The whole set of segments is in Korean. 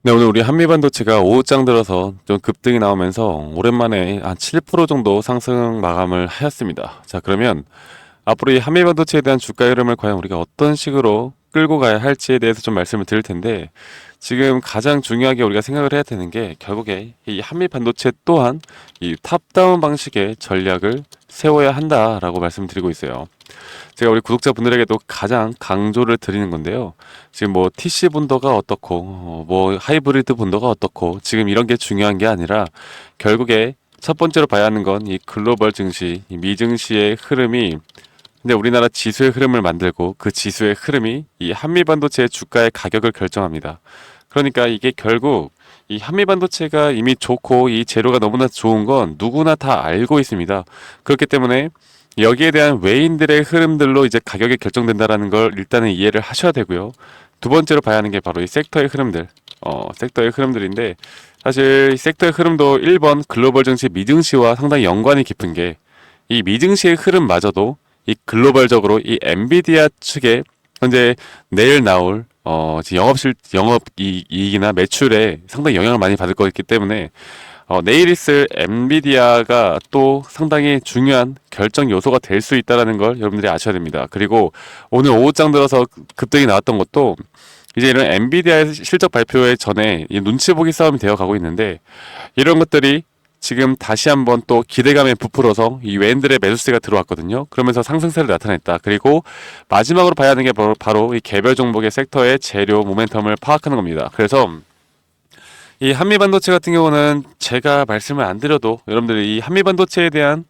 네, 오늘 우리 한미반도체가 오후장 들어서 좀 급등이 나오면서 오랜만에 한 7% 정도 상승 마감을 하였습니다. 자, 그러면 앞으로 이 한미반도체에 대한 주가 흐름을 과연 우리가 어떤 식으로 끌고 가야 할지에 대해서 좀 말씀을 드릴 텐데, 지금 가장 중요하게 우리가 생각을 해야 되는 게 결국에 이 한미반도체 또한 이 탑다운 방식의 전략을 세워야 한다라고 말씀드리고 있어요. 제가 우리 구독자분들에게도 가장 강조를 드리는 건데요. 지금 뭐 TC 분도가 어떻고, 뭐 하이브리드 분도가 어떻고, 지금 이런 게 중요한 게 아니라 결국에 첫 번째로 봐야 하는 건 이 글로벌 증시, 이 미증시의 흐름이, 근데 우리나라 지수의 흐름을 만들고 그 지수의 흐름이 이 한미반도체의 주가의 가격을 결정합니다. 그러니까 이게 결국 이 한미반도체가 이미 좋고 이 재료가 너무나 좋은 건 누구나 다 알고 있습니다. 그렇기 때문에 여기에 대한 외인들의 흐름들로 이제 가격이 결정된다라는 걸 일단은 이해를 하셔야 되고요. 두 번째로 봐야 하는 게 바로 이 섹터의 흐름들. 섹터의 흐름들인데, 사실 이 섹터의 흐름도 1번 글로벌 증시 미증시와 상당히 연관이 깊은 게, 이 미증시의 흐름마저도 이 글로벌적으로 이 엔비디아 측에 현재 내일 나올 지금 영업 이익이나 매출에 상당히 영향을 많이 받을 거기 때문에 내일 있을 엔비디아가 또 상당히 중요한 결정 요소가 될 수 있다는 걸 여러분들이 아셔야 됩니다. 그리고 오늘 오후장 들어서 급등이 나왔던 것도 이제 이런 엔비디아의 실적 발표에 전에 이 눈치 보기 싸움이 되어 가고 있는데, 이런 것들이 지금 다시 한번 또 기대감에 부풀어서 이 외인들의 매수세가 들어왔거든요. 그러면서 상승세를 나타냈다. 그리고 마지막으로 봐야 하는 게 바로 이 개별 종목의 섹터의 재료 모멘텀을 파악하는 겁니다. 그래서 이 한미반도체 같은 경우는 제가 말씀을 안 드려도 여러분들이 이 한미반도체에 대한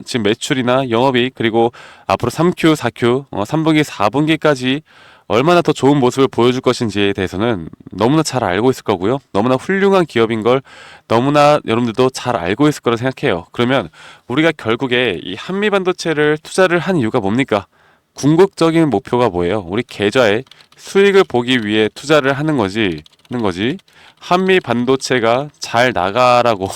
지금 매출이나 영업이익, 그리고 앞으로 3Q, 4Q, 3분기, 4분기까지 얼마나 더 좋은 모습을 보여줄 것인지에 대해서는 너무나 잘 알고 있을 거고요. 너무나 훌륭한 기업인 걸 너무나 여러분들도 잘 알고 있을 거라 생각해요. 그러면 우리가 결국에 이 한미반도체를 투자를 한 이유가 뭡니까? 궁극적인 목표가 뭐예요? 우리 계좌에 수익을 보기 위해 투자를 하는 거지. 한미 반도체가 잘 나가라고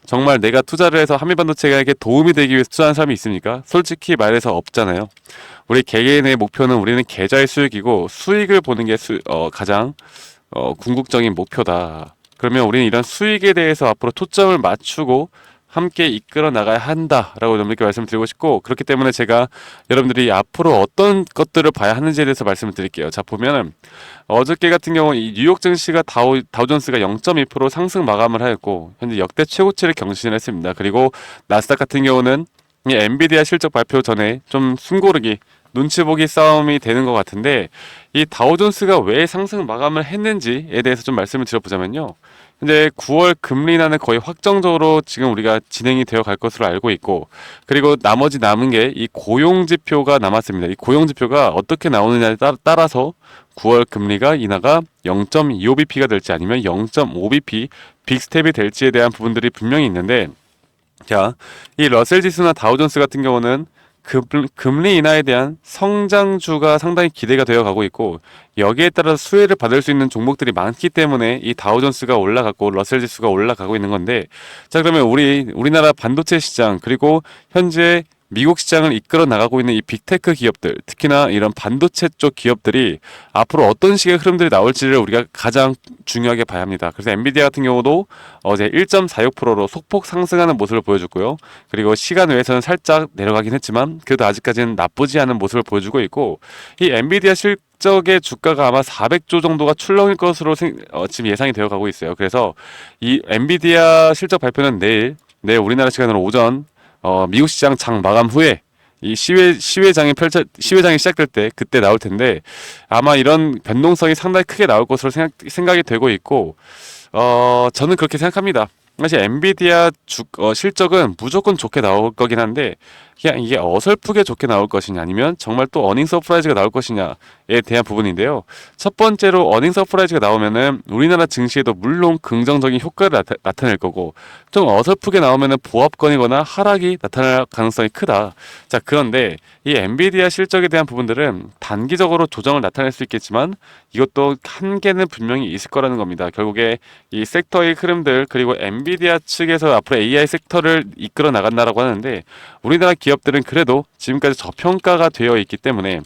정말 내가 투자를 해서 한미 반도체에게 도움이 되기 위해서 투자하는 사람이 있습니까? 솔직히 말해서 없잖아요. 우리 개개인의 목표는 우리는 계좌의 수익이고, 수익을 보는 게 가장 궁극적인 목표다. 그러면 우리는 이런 수익에 대해서 앞으로 초점을 맞추고 함께 이끌어 나가야 한다라고 여러분께 말씀드리고 싶고, 그렇기 때문에 제가 여러분들이 앞으로 어떤 것들을 봐야 하는지에 대해서 말씀을 드릴게요. 자, 보면은 어저께 같은 경우 이 뉴욕 증시가 다우존스가 0.2% 상승 마감을 하였고 현재 역대 최고치를 경신을 했습니다. 그리고 나스닥 같은 경우는 이 엔비디아 실적 발표 전에 좀 숨고르기, 눈치 보기 싸움이 되는 것 같은데, 이 다우존스가 왜 상승 마감을 했는지에 대해서 좀 말씀을 드려보자면요. 현재 9월 금리 인하는 거의 확정적으로 지금 우리가 진행이 되어 갈 것으로 알고 있고, 그리고 나머지 남은 게 이 고용 지표가 남았습니다. 이 고용 지표가 어떻게 나오느냐에 따라서 9월 금리가 인하가 0.25bp가 될지 아니면 0.5bp 빅스텝이 될지에 대한 부분들이 분명히 있는데, 자, 이 러셀 지수나 다우존스 같은 경우는 금리 인하에 대한 성장주가 상당히 기대가 되어 가고 있고, 여기에 따라서 수혜를 받을 수 있는 종목들이 많기 때문에 이 다우존스가 올라갔고 러셀 지수가 올라가고 있는 건데, 자, 그러면 우리나라 반도체 시장, 그리고 현재 미국 시장을 이끌어 나가고 있는 이 빅테크 기업들, 특히나 이런 반도체 쪽 기업들이 앞으로 어떤 식의 흐름들이 나올지를 우리가 가장 중요하게 봐야 합니다. 그래서 엔비디아 같은 경우도 어제 1.46%로 소폭 상승하는 모습을 보여줬고요. 그리고 시간 외에서는 살짝 내려가긴 했지만 그래도 아직까지는 나쁘지 않은 모습을 보여주고 있고, 이 엔비디아 실적의 주가가 아마 400조 정도가 출렁일 것으로 지금 예상이 되어 가고 있어요. 그래서 이 엔비디아 실적 발표는 내일 우리나라 시간으로 오전 미국 시장 장 마감 후에 이 시회장이 시작될 때 그때 나올 텐데, 아마 이런 변동성이 상당히 크게 나올 것으로 생각이 되고 있고, 저는 그렇게 생각합니다. 사실 엔비디아 실적은 무조건 좋게 나올 거긴 한데, 그냥 이게 어설프게 좋게 나올 것이냐 아니면 정말 또 어닝 서프라이즈가 나올 것이냐에 대한 부분인데요. 첫 번째로 어닝 서프라이즈가 나오면은 우리나라 증시에도 물론 긍정적인 효과를 나타낼 거고, 좀 어설프게 나오면은 보합권이거나 하락이 나타날 가능성이 크다. 자, 그런데 이 엔비디아 실적에 대한 부분들은 단기적으로 조정을 나타낼 수 있겠지만 이것도 한계는 분명히 있을 거라는 겁니다. 결국에 이 섹터의 흐름들, 그리고 엔비디아 측에서 앞으로 AI 섹터를 이끌어 나간다라고 하는데, 우리나라 기업들은 그래도 지금까지 저평가가 되어 있기 때문에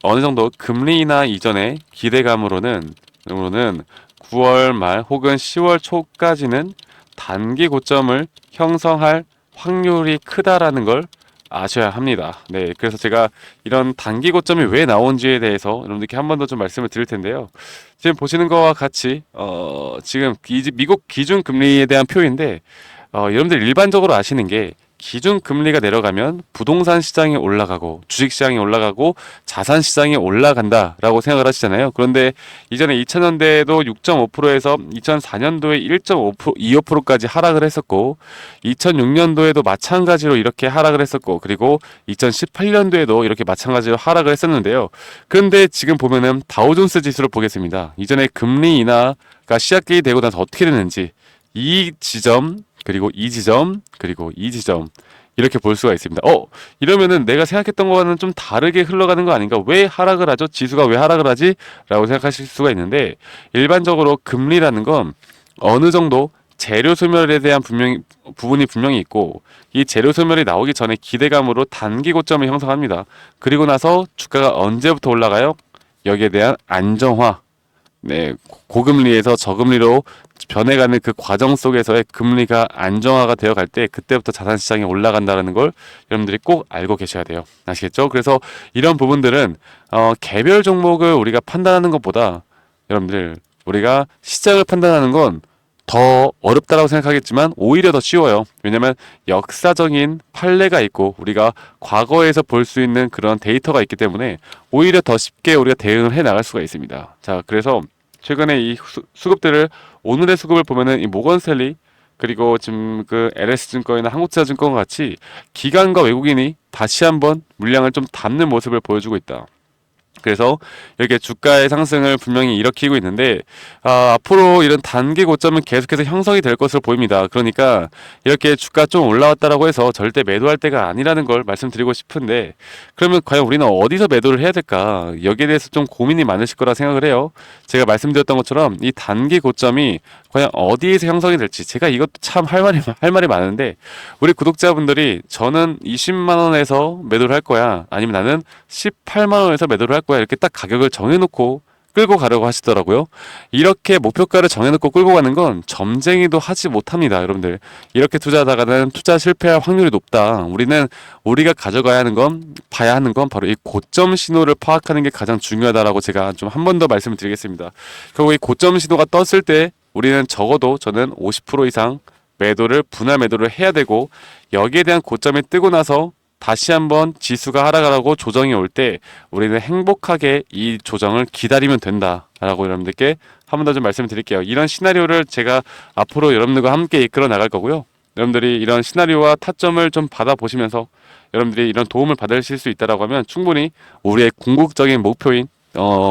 어느 정도 금리 인하 이전의 기대감으로는 그러면은 9월 말 혹은 10월 초까지는 단기 고점을 형성할 확률이 크다라는 걸 아셔야 합니다. 네, 그래서 제가 이런 단기 고점이 왜 나온지에 대해서 여러분들께 한 번 더 좀 말씀을 드릴 텐데요. 지금 보시는 거와 같이 지금 미국 기준 금리에 대한 표인데 여러분들 일반적으로 아시는 게 기준 금리가 내려가면 부동산 시장이 올라가고 주식 시장이 올라가고 자산 시장이 올라간다라고 생각을 하시잖아요. 그런데 이전에 2000년대에도 6.5%에서 2004년도에 1.5%, 25%까지 하락을 했었고 2006년도에도 마찬가지로 이렇게 하락을 했었고 그리고 2018년도에도 이렇게 마찬가지로 하락을 했었는데요. 그런데 지금 보면은 다우존스 지수를 보겠습니다. 이전에 금리 인하가 시작이 되고 나서 어떻게 됐는지 이 지점 그리고 이 지점 그리고 이 지점 이렇게 볼 수가 있습니다. 이러면은 내가 생각했던 거와는 좀 다르게 흘러가는 거 아닌가? 왜 하락을 하죠? 지수가 왜 하락을 하지? 라고 생각하실 수가 있는데 일반적으로 금리라는 건 어느 정도 재료 소멸에 대한 부분이 분명히 있고 이 재료 소멸이 나오기 전에 기대감으로 단기 고점을 형성합니다. 그리고 나서 주가가 언제부터 올라가요? 여기에 대한 안정화. 네, 고금리에서 저금리로 변해가는 그 과정 속에서의 금리가 안정화가 되어 갈 때 그때부터 자산 시장이 올라간다는 걸 여러분들이 꼭 알고 계셔야 돼요. 아시겠죠? 그래서 이런 부분들은 개별 종목을 우리가 판단하는 것보다 여러분들 우리가 시장을 판단하는 건 더 어렵다라고 생각하겠지만 오히려 더 쉬워요. 왜냐면 역사적인 판례가 있고 우리가 과거에서 볼 수 있는 그런 데이터가 있기 때문에 오히려 더 쉽게 우리가 대응을 해 나갈 수가 있습니다. 자, 그래서 최근에 이 수급들을 오늘의 수급을 보면은 이 모건스탠리 그리고 지금 그 LS증권이나 한국투자증권 같이 기관과 외국인이 다시 한번 물량을 좀 담는 모습을 보여주고 있다. 그래서 이렇게 주가의 상승을 분명히 일으키고 있는데 앞으로 이런 단기 고점은 계속해서 형성이 될 것으로 보입니다. 그러니까 이렇게 주가 좀 올라왔다라고 해서 절대 매도할 때가 아니라는 걸 말씀드리고 싶은데 그러면 과연 우리는 어디서 매도를 해야 될까? 여기에 대해서 좀 고민이 많으실 거라 생각을 해요. 제가 말씀드렸던 것처럼 이 단기 고점이 과연 어디에서 형성이 될지 제가 이것도 참 할 말이 많은데 우리 구독자분들이 저는 20만 원에서 매도를 할 거야 아니면 나는 18만 원에서 매도를 할 거야 이렇게 딱 가격을 정해놓고 끌고 가려고 하시더라고요. 이렇게 목표가를 정해놓고 끌고 가는 건 점쟁이도 하지 못합니다. 여러분들 이렇게 투자하다가는 투자 실패할 확률이 높다. 우리가 가져가야 하는 건 봐야 하는 건 바로 이 고점 신호를 파악하는 게 가장 중요하다라고 제가 좀 한 번 더 말씀을 드리겠습니다. 결국 이 고점 신호가 떴을 때 우리는 적어도 저는 50% 이상 분할 매도를 해야 되고 여기에 대한 고점이 뜨고 나서 다시 한번 지수가 하락하라고 조정이 올 때 우리는 행복하게 이 조정을 기다리면 된다라고 여러분들께 한 번 더 좀 말씀을 드릴게요. 이런 시나리오를 제가 앞으로 여러분들과 함께 이끌어 나갈 거고요. 여러분들이 이런 시나리오와 타점을 좀 받아보시면서 여러분들이 이런 도움을 받으실 수 있다라고 하면 충분히 우리의 궁극적인 목표인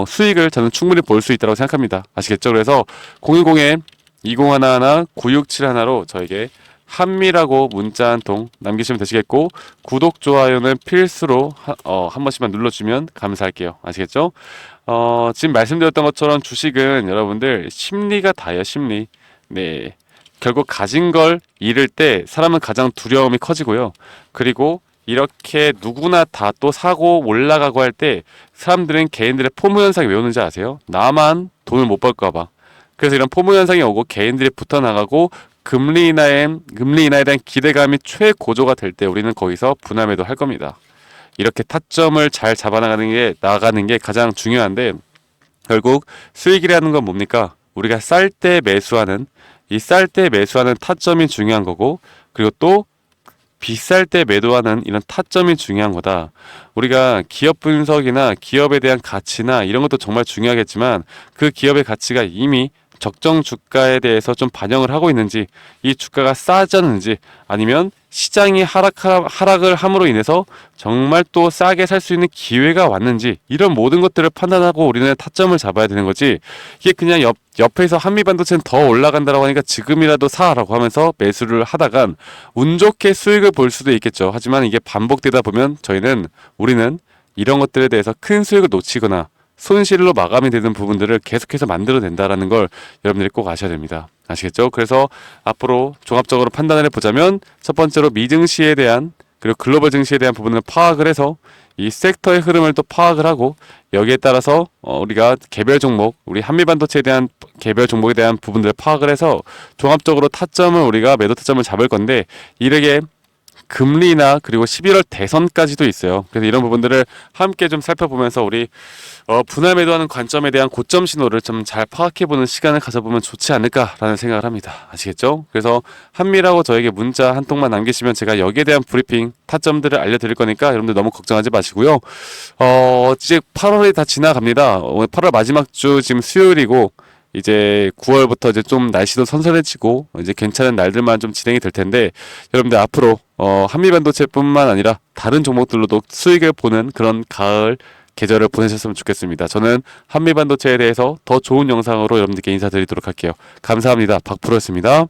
수익을 저는 충분히 볼 수 있다고 생각합니다. 아시겠죠? 그래서 010-2011-9671로 저에게 한미라고 문자 한 통 남기시면 되시겠고 구독, 좋아요는 필수로 한 번씩만 눌러주면 감사할게요. 아시겠죠? 지금 말씀드렸던 것처럼 주식은 여러분들 심리가 다예요. 심리. 네. 결국 가진 걸 잃을 때 사람은 가장 두려움이 커지고요. 그리고 이렇게 누구나 다 또 사고 올라가고 할 때 사람들은 개인들의 포모 현상이 왜 오는지 아세요? 나만 돈을 못 벌까 봐. 그래서 이런 포모 현상이 오고 개인들이 붙어 나가고 금리 인하에 대한 기대감이 최고조가 될 때 우리는 거기서 분할 매도 할 겁니다. 이렇게 타점을 잘 나가는 게 가장 중요한데 결국 수익이라는 건 뭡니까? 우리가 쌀 때 매수하는 타점이 중요한 거고 그리고 또 비쌀 때 매도하는 이런 타점이 중요한 거다. 우리가 기업 분석이나 기업에 대한 가치나 이런 것도 정말 중요하겠지만 그 기업의 가치가 이미 적정 주가에 대해서 좀 반영을 하고 있는지 이 주가가 싸졌는지 아니면 시장이 하락을 함으로 인해서 정말 또 싸게 살 수 있는 기회가 왔는지 이런 모든 것들을 판단하고 우리는 타점을 잡아야 되는 거지 이게 그냥 옆에서 한미반도체는 더 올라간다라고 하니까 지금이라도 사라고 하면서 매수를 하다간 운 좋게 수익을 볼 수도 있겠죠. 하지만 이게 반복되다 보면 우리는 이런 것들에 대해서 큰 수익을 놓치거나 손실로 마감이 되는 부분들을 계속해서 만들어낸다라는 걸 여러분들이 꼭 아셔야 됩니다. 아시겠죠? 그래서 앞으로 종합적으로 판단을 해보자면 첫 번째로 미증시에 대한 그리고 글로벌 증시에 대한 부분을 파악을 해서 이 섹터의 흐름을 또 파악을 하고 여기에 따라서 우리가 개별 종목, 우리 한미반도체에 대한 개별 종목에 대한 부분들을 파악을 해서 종합적으로 타점을 우리가 매도 타점을 잡을 건데 이르게 금리나 그리고 11월 대선까지도 있어요. 그래서 이런 부분들을 함께 좀 살펴보면서 우리 분할 매도하는 관점에 대한 고점 신호를 좀 잘 파악해보는 시간을 가져보면 좋지 않을까라는 생각을 합니다. 아시겠죠? 그래서 한미라고 저에게 문자 한 통만 남기시면 제가 여기에 대한 브리핑 타점들을 알려드릴 거니까 여러분들 너무 걱정하지 마시고요. 이제 8월이 다 지나갑니다. 오늘 8월 마지막 주 지금 수요일이고 이제 9월부터 이제 좀 날씨도 선선해지고 이제 괜찮은 날들만 좀 진행이 될 텐데 여러분들 앞으로 한미반도체뿐만 아니라 다른 종목들로도 수익을 보는 그런 가을 계절을 보내셨으면 좋겠습니다. 저는 한미반도체에 대해서 더 좋은 영상으로 여러분들께 인사드리도록 할게요. 감사합니다. 박프로였습니다.